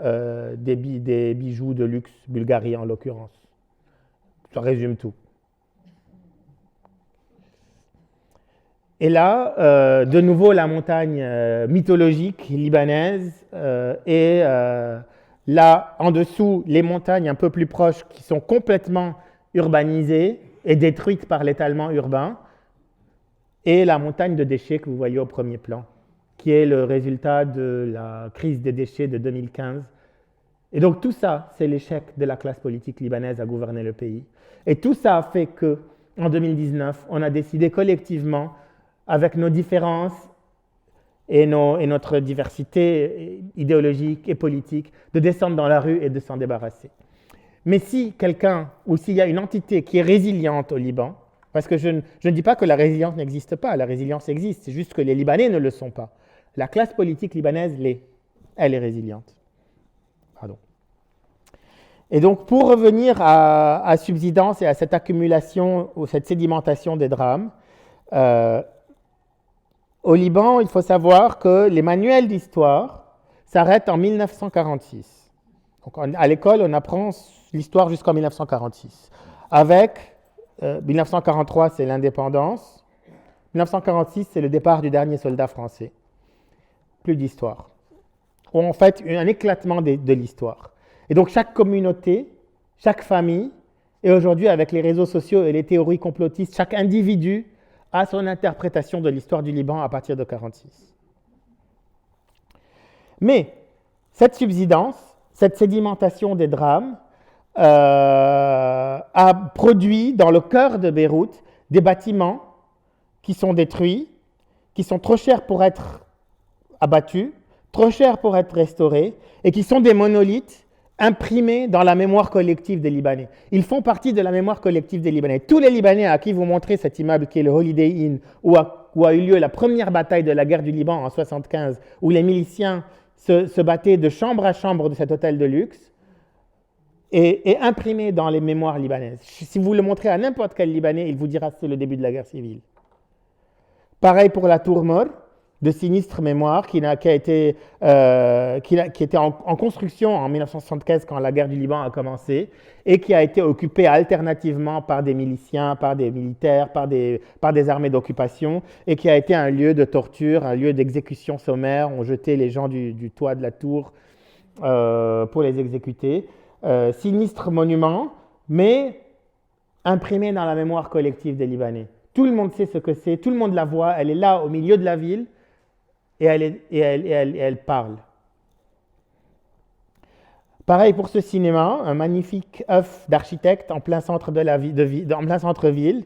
des bijoux de luxe, Bulgarie en l'occurrence. Ça résume tout. Et là, de nouveau, la montagne mythologique libanaise et là, en dessous, les montagnes un peu plus proches qui sont complètement urbanisées et détruites par l'étalement urbain et la montagne de déchets que vous voyez au premier plan, qui est le résultat de la crise des déchets de 2015. Et donc tout ça, c'est l'échec de la classe politique libanaise à gouverner le pays. Et tout ça a fait qu'en 2019, on a décidé collectivement, avec nos différences et notre diversité idéologique et politique, de descendre dans la rue et de s'en débarrasser. Mais si quelqu'un, ou s'il y a une entité qui est résiliente au Liban, parce que je ne dis pas que la résilience n'existe pas, la résilience existe, c'est juste que les Libanais ne le sont pas. La classe politique libanaise l'est, elle est résiliente. Pardon. Et donc, pour revenir à Subsidence et à cette accumulation ou cette sédimentation des drames, au Liban, il faut savoir que les manuels d'histoire s'arrêtent en 1946. Donc, à l'école, on apprend l'histoire jusqu'en 1946. Avec 1943, c'est l'indépendance. 1946, c'est le départ du dernier soldat français. Plus d'histoire. Ou en fait, un éclatement de l'histoire. Et donc, chaque communauté, chaque famille, et aujourd'hui, avec les réseaux sociaux et les théories complotistes, chaque individu a son interprétation de l'histoire du Liban à partir de 1946. Mais cette subsidence, cette sédimentation des drames, a produit dans le cœur de Beyrouth des bâtiments qui sont détruits, qui sont trop chers pour être abattus, trop chers pour être restaurés, et qui sont des monolithes imprimés dans la mémoire collective des Libanais. Ils font partie de la mémoire collective des Libanais. Tous les Libanais à qui vous montrez cet immeuble qui est le Holiday Inn, où a eu lieu la première bataille de la guerre du Liban en 1975, où les miliciens se battaient de chambre à chambre de cet hôtel de luxe, est imprimé dans les mémoires libanaises. Si vous le montrez à n'importe quel Libanais, il vous dira que c'est le début de la guerre civile. Pareil pour la Tour Mor, de sinistre mémoire, qui était en construction en 1975 quand la guerre du Liban a commencé et qui a été occupée alternativement par des miliciens, par des militaires, par des armées d'occupation et qui a été un lieu de torture, un lieu d'exécution sommaire. On jetait les gens du toit de la tour pour les exécuter. Sinistre monument, mais imprimé dans la mémoire collective des Libanais. Tout le monde sait ce que c'est, tout le monde la voit, elle est là au milieu de la ville et elle parle. Pareil pour ce cinéma, un magnifique œuf d'architecte en plein centre en plein centre-ville,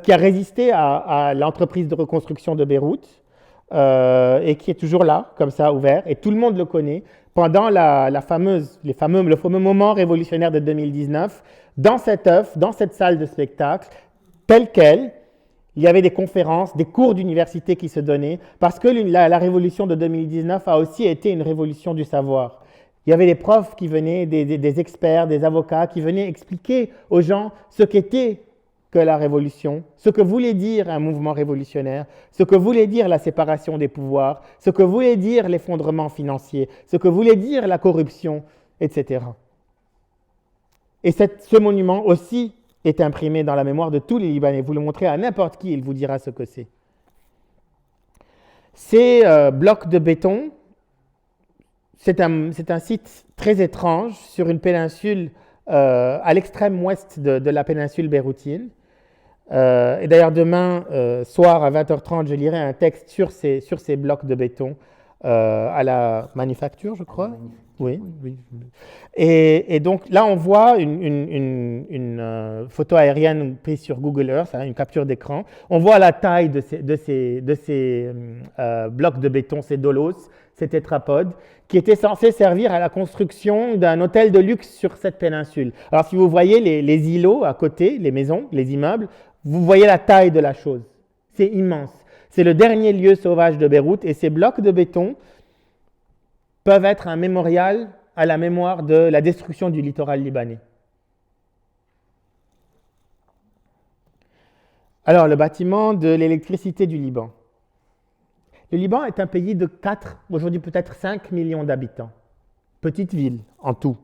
qui a résisté à l'entreprise de reconstruction de Beyrouth et qui est toujours là, comme ça, ouvert, et tout le monde le connaît. Pendant le fameux moment révolutionnaire de 2019, dans cet œuf, dans cette salle de spectacle, telle quelle, il y avait des conférences, des cours d'université qui se donnaient, parce que la révolution de 2019 a aussi été une révolution du savoir. Il y avait des profs qui venaient, des experts, des avocats qui venaient expliquer aux gens ce qu'était que la révolution, ce que voulait dire un mouvement révolutionnaire, ce que voulait dire la séparation des pouvoirs, ce que voulait dire l'effondrement financier, ce que voulait dire la corruption, etc. Et ce monument aussi est imprimé dans la mémoire de tous les Libanais. Vous le montrez à n'importe qui, il vous dira ce que c'est. Ces blocs de béton, c'est un site très étrange sur une péninsule à l'extrême ouest de la péninsule beyrouthine. Et d'ailleurs, demain soir à 20h30, je lirai un texte sur ces blocs de béton à la Manufacture, je crois. Oui. Et donc là, on voit une photo aérienne prise sur Google Earth, une capture d'écran. On voit la taille de ces blocs de béton, ces dolos, ces tétrapodes, qui étaient censés servir à la construction d'un hôtel de luxe sur cette péninsule. Alors, si vous voyez les îlots à côté, les maisons, les immeubles, vous voyez la taille de la chose. C'est immense. C'est le dernier lieu sauvage de Beyrouth et ces blocs de béton peuvent être un mémorial à la mémoire de la destruction du littoral libanais. Alors, le bâtiment de l'électricité du Liban. Le Liban est un pays de 4, aujourd'hui peut-être 5 millions d'habitants. Petite ville en tout.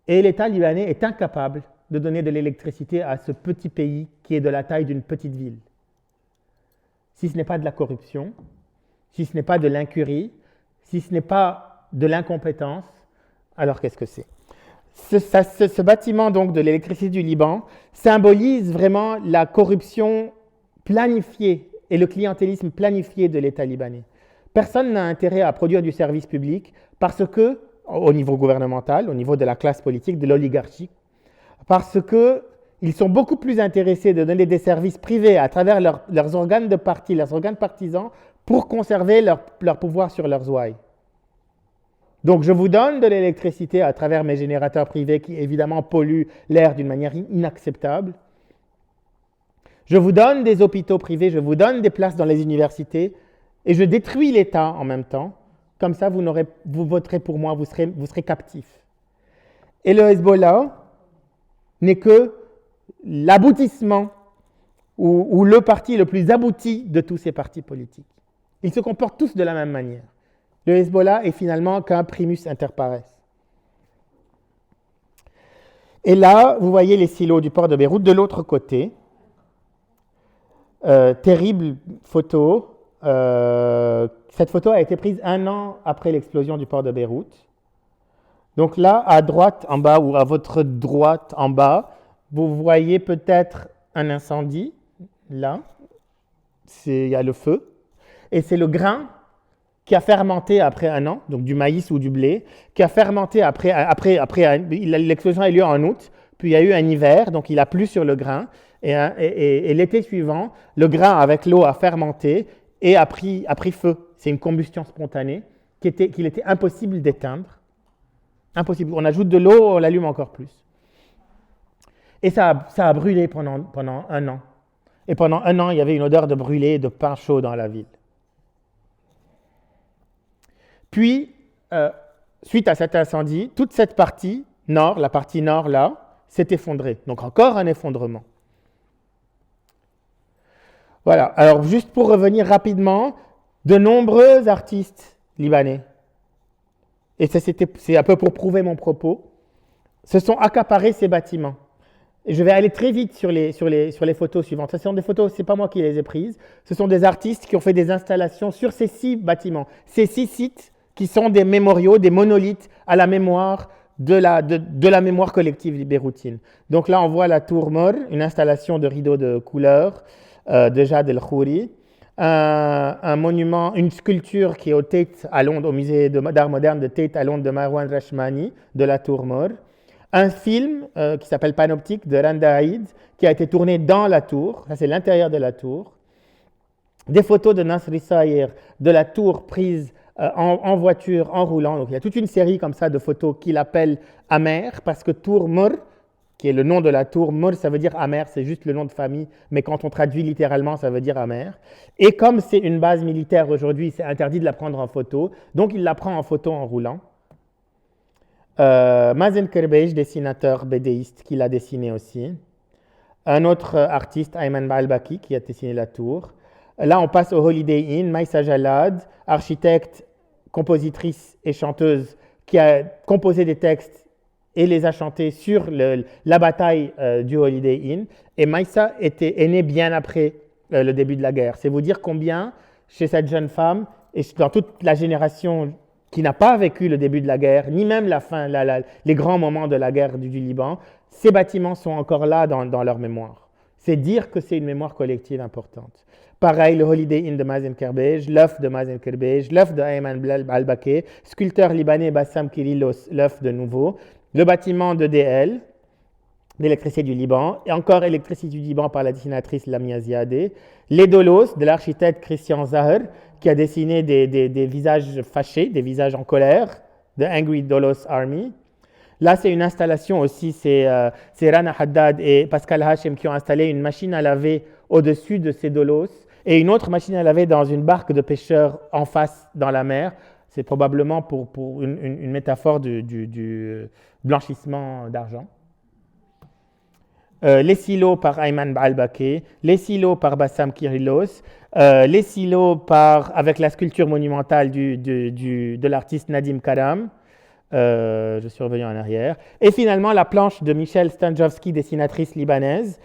Et l'État libanais est incapable de donner de l'électricité à ce petit pays qui est de la taille d'une petite ville. Si ce n'est pas de la corruption, si ce n'est pas de l'incurie, si ce n'est pas de l'incompétence, alors qu'est-ce que c'est ? Ce bâtiment donc de l'électricité du Liban symbolise vraiment la corruption planifiée et le clientélisme planifié de l'État libanais. Personne n'a intérêt à produire du service public parce que, au niveau gouvernemental, au niveau de la classe politique, de l'oligarchie, parce qu'ils sont beaucoup plus intéressés de donner des services privés à travers leurs organes de parti, leurs organes partisans, pour conserver leur pouvoir sur leurs ouailles. Donc je vous donne de l'électricité à travers mes générateurs privés qui évidemment polluent l'air d'une manière inacceptable. Je vous donne des hôpitaux privés, je vous donne des places dans les universités et je détruis l'État en même temps. Comme ça, vous voterez pour moi, vous serez captifs. Et le Hezbollah n'est que l'aboutissement ou le parti le plus abouti de tous ces partis politiques. Ils se comportent tous de la même manière. Le Hezbollah est finalement qu'un primus inter pares. Et là, vous voyez les silos du port de Beyrouth de l'autre côté. Terrible photo. Cette photo a été prise 1 an après l'explosion du port de Beyrouth. Donc là, à droite en bas ou à votre droite en bas, vous voyez peut-être un incendie. Là, il y a le feu. Et c'est le grain qui a fermenté après 1 an, donc du maïs ou du blé, qui a fermenté après l'explosion a eu lieu en août, puis il y a eu un hiver, donc il a plu sur le grain, et l'été suivant, le grain avec l'eau a fermenté et a pris feu. C'est une combustion spontanée qu'il était impossible d'éteindre. Impossible. On ajoute de l'eau, on l'allume encore plus. Et ça a brûlé pendant 1 an. Et pendant 1 an, il y avait une odeur de brûlé, de pain chaud dans la ville. Puis, suite à cet incendie, toute cette partie nord, la partie nord là, s'est effondrée. Donc encore un effondrement. Voilà. Alors juste pour revenir rapidement, de nombreux artistes libanais, et c'est un peu pour prouver mon propos, se sont accaparés ces bâtiments. Et je vais aller très vite sur les photos suivantes. Ce sont des photos, c'est pas moi qui les ai prises. Ce sont des artistes qui ont fait des installations sur ces 6 bâtiments, ces 6 sites qui sont des mémoriaux, des monolithes à la mémoire de la mémoire collective beyroutine. Donc là, on voit la tour Mor, une installation de rideaux de couleur de Jad El-Khouri, un monument, une sculpture qui est au Tate à Londres, au musée d'art moderne de Tate à Londres de Marwan Rashmani, de la tour Mor, un film qui s'appelle Panoptique de Randa Haïd, qui a été tourné dans la tour, ça c'est l'intérieur de la tour, des photos de Nasri Saïr de la tour prises en voiture, en roulant. Donc il y a toute une série comme ça de photos qu'il appelle amère, parce que Tour Mor, qui est le nom de la tour, Mor ça veut dire amère, c'est juste le nom de famille, mais quand on traduit littéralement, ça veut dire amère. Et comme c'est une base militaire aujourd'hui, c'est interdit de la prendre en photo, donc il la prend en photo en roulant. Mazen Kerbej, dessinateur bédéiste, qui l'a dessiné aussi. Un autre artiste, Ayman Baalbaki, qui a dessiné la tour. Là, on passe au Holiday Inn, Maïsa Jalad, architecte, compositrice et chanteuse, qui a composé des textes et les a chantés sur la bataille du Holiday Inn. Et Maïsa est née bien après le début de la guerre. C'est vous dire combien, chez cette jeune femme, et dans toute la génération qui n'a pas vécu le début de la guerre, ni même la fin, les grands moments de la guerre du Liban, ces bâtiments sont encore là dans leur mémoire. C'est dire que c'est une mémoire collective importante. Pareil, le Holiday Inn de Mazen Kerbej, l'œuf de Mazen Kerbej, l'œuf de Ayman Baalbaki, sculpteur libanais Bassam Kirillos, l'œuf de nouveau, le bâtiment de DL, l'électricité du Liban, et encore électricité du Liban par la dessinatrice Lamia Ziadeh, les Dolos de l'architecte Christian Zaher, qui a dessiné des visages fâchés, des visages en colère, The Angry Dolos Army. Là, c'est une installation aussi, c'est Rana Haddad et Pascal Hachem qui ont installé une machine à laver au-dessus de ces Dolos et une autre machine à laver dans une barque de pêcheurs en face dans la mer. C'est probablement pour une métaphore du blanchissement d'argent. Les silos par Ayman Al-Bakri, les silos par Bassam Kyrillos, les silos avec la sculpture monumentale de l'artiste Nadim Karam, je suis revenu en arrière, et finalement la planche de Michel Stanjowski, dessinatrice libanaise,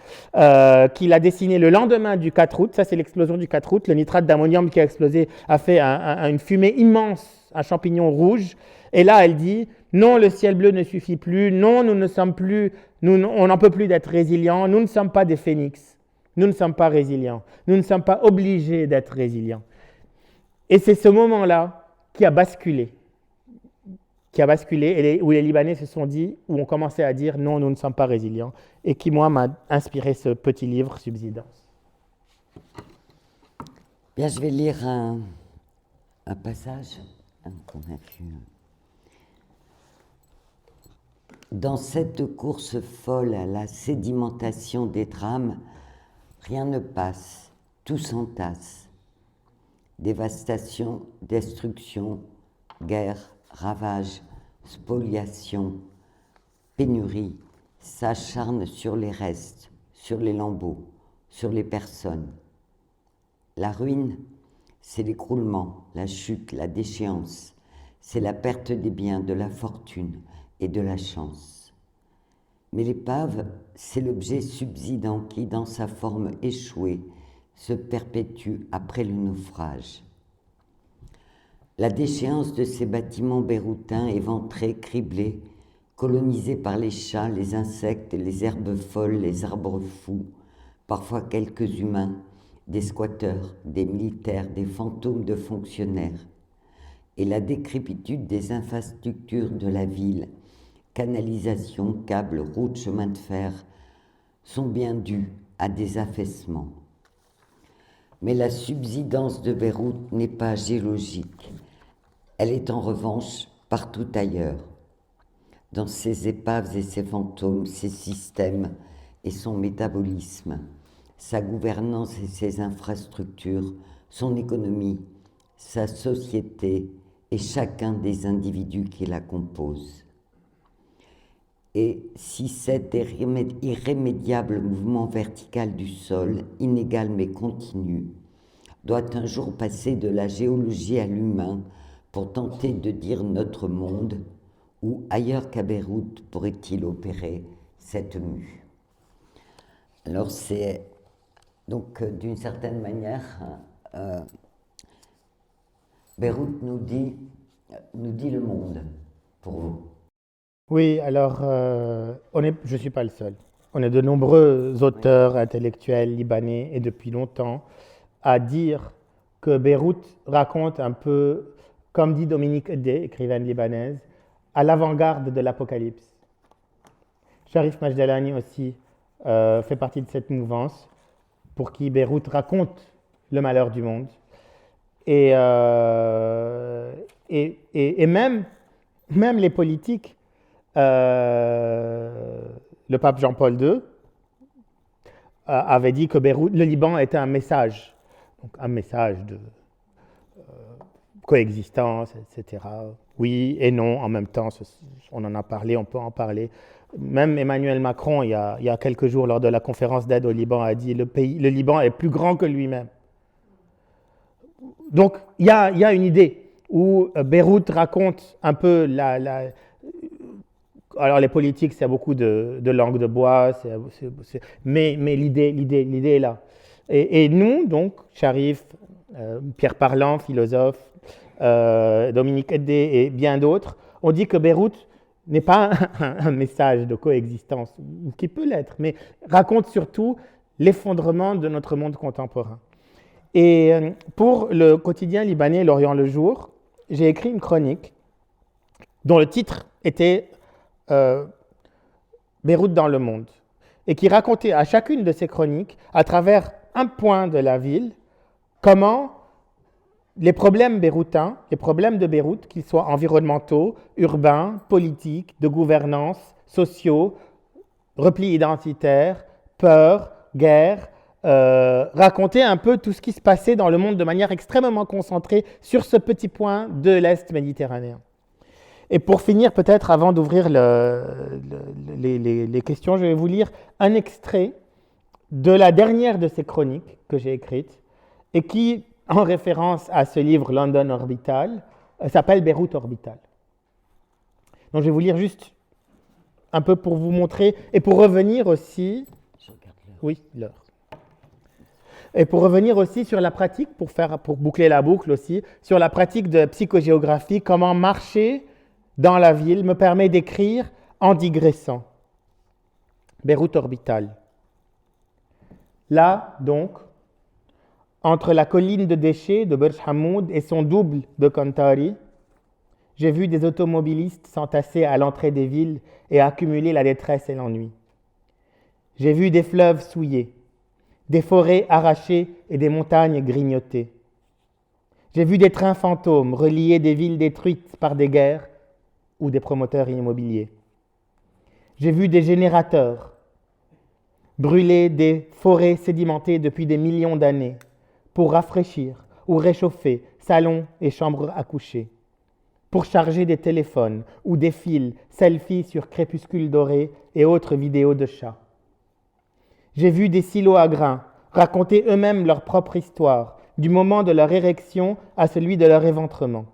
qu'il a dessinée le lendemain du 4 août, ça c'est l'explosion du 4 août, le nitrate d'ammonium qui a explosé a fait une fumée immense, un champignon rouge, et là elle dit « Non, le ciel bleu ne suffit plus, non, nous ne sommes plus, on n'en peut plus d'être résilients, nous ne sommes pas des phénix, nous ne sommes pas résilients, nous ne sommes pas obligés d'être résilients. » Et c'est ce moment-là qui a basculé, où les Libanais se sont dit, où ont commencé à dire « Non, nous ne sommes pas résilients », et qui, moi, m'a inspiré ce petit livre « Subsidence ». Bien, je vais lire un passage qu'on a vu. Dans cette course folle à la sédimentation des drames, rien ne passe, tout s'entasse. Dévastation, destruction, guerre, ravage, spoliation, pénurie s'acharnent sur les restes, sur les lambeaux, sur les personnes. La ruine, c'est l'écroulement, la chute, la déchéance, c'est la perte des biens, de la fortune et de la chance. Mais l'épave, c'est l'objet subsidant qui, dans sa forme échouée, se perpétue après le naufrage. La déchéance de ces bâtiments beyrouthins éventrés, criblés, colonisés par les chats, les insectes, les herbes folles, les arbres fous, parfois quelques humains, des squatteurs, des militaires, des fantômes de fonctionnaires, et la décrépitude des infrastructures de la ville, canalisations, câbles, routes, chemins de fer, sont bien dus à des affaissements. Mais la subsidence de Beyrouth n'est pas géologique. Elle est en revanche partout ailleurs, dans ses épaves et ses fantômes, ses systèmes et son métabolisme, sa gouvernance et ses infrastructures, son économie, sa société et chacun des individus qui la composent. Et si cet irrémédiable mouvement vertical du sol, inégal mais continu, doit un jour passer de la géologie à l'humain pour tenter de dire notre monde, où ailleurs qu'à Beyrouth pourrait-il opérer cette mue? Alors c'est donc d'une certaine manière, Beyrouth nous dit le monde pour vous. Oui, alors, je ne suis pas le seul. On est de nombreux auteurs intellectuels libanais et depuis longtemps à dire que Beyrouth raconte un peu, comme dit Dominique Eddé, écrivaine libanaise, à l'avant-garde de l'Apocalypse. Sharif Majdalani aussi fait partie de cette mouvance pour qui Beyrouth raconte le malheur du monde. Et même les politiques, le pape Jean-Paul II avait dit que Beyrouth, le Liban était un message, donc un message de coexistence, etc. Oui et non en même temps, on en a parlé, on peut en parler. Même Emmanuel Macron, il y a quelques jours, lors de la conférence d'aide au Liban, a dit le Liban est plus grand que lui-même. Donc, il y a une idée où Beyrouth raconte un peu alors les politiques, c'est beaucoup de langue de bois, mais l'idée est là. Et nous, donc, Sharif, Pierre Parlant, philosophe, Dominique Eddé et bien d'autres, on dit que Beyrouth n'est pas un message de coexistence, ou qui peut l'être, mais raconte surtout l'effondrement de notre monde contemporain. Et pour le quotidien libanais L'Orient le jour, j'ai écrit une chronique dont le titre était Beyrouth dans le monde, et qui racontait à chacune de ces chroniques, à travers un point de la ville, comment les problèmes beyrouthins, les problèmes de Beyrouth, qu'ils soient environnementaux, urbains, politiques, de gouvernance, sociaux, repli identitaire, peur, guerre, raconter un peu tout ce qui se passait dans le monde de manière extrêmement concentrée sur ce petit point de l'Est méditerranéen. Et pour finir, peut-être avant d'ouvrir les questions, je vais vous lire un extrait de la dernière de ces chroniques que j'ai écrites et qui, en référence à ce livre London Orbital, s'appelle Beyrouth Orbital. Donc je vais vous lire juste un peu pour vous montrer et pour revenir aussi... Je regarde l'heure. Oui, l'heure. Et pour revenir aussi sur la pratique, pour boucler la boucle aussi, sur la pratique de psychogéographie, comment marcher dans la ville me permet d'écrire en digressant. Beyrouth Orbital. Là, donc, entre la colline de déchets de Burj Hamoud et son double de Kantari, j'ai vu des automobilistes s'entasser à l'entrée des villes et accumuler la détresse et l'ennui. J'ai vu des fleuves souillés, des forêts arrachées et des montagnes grignotées. J'ai vu des trains fantômes relier des villes détruites par des guerres ou des promoteurs immobiliers. J'ai vu des générateurs brûler des forêts sédimentées depuis des millions d'années pour rafraîchir ou réchauffer salons et chambres à coucher, pour charger des téléphones ou des fils, selfies sur crépuscule doré et autres vidéos de chats. J'ai vu des silos à grains raconter eux-mêmes leur propre histoire, du moment de leur érection à celui de leur éventrement.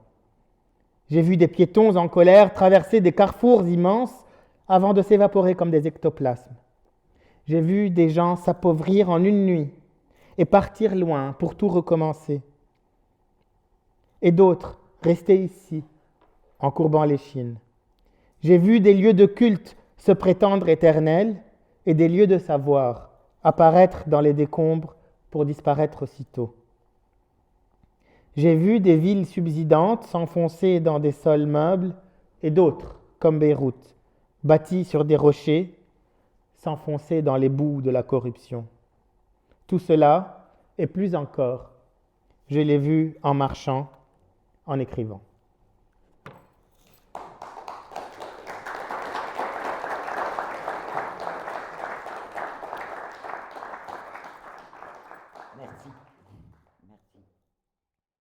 J'ai vu des piétons en colère traverser des carrefours immenses avant de s'évaporer comme des ectoplasmes. J'ai vu des gens s'appauvrir en une nuit et partir loin pour tout recommencer. Et d'autres rester ici, en courbant l'échine. J'ai vu des lieux de culte se prétendre éternels et des lieux de savoir apparaître dans les décombres pour disparaître aussitôt. J'ai vu des villes subsidantes s'enfoncer dans des sols meubles et d'autres, comme Beyrouth, bâties sur des rochers, s'enfoncer dans les boues de la corruption. Tout cela, et plus encore, je l'ai vu en marchant, en écrivant.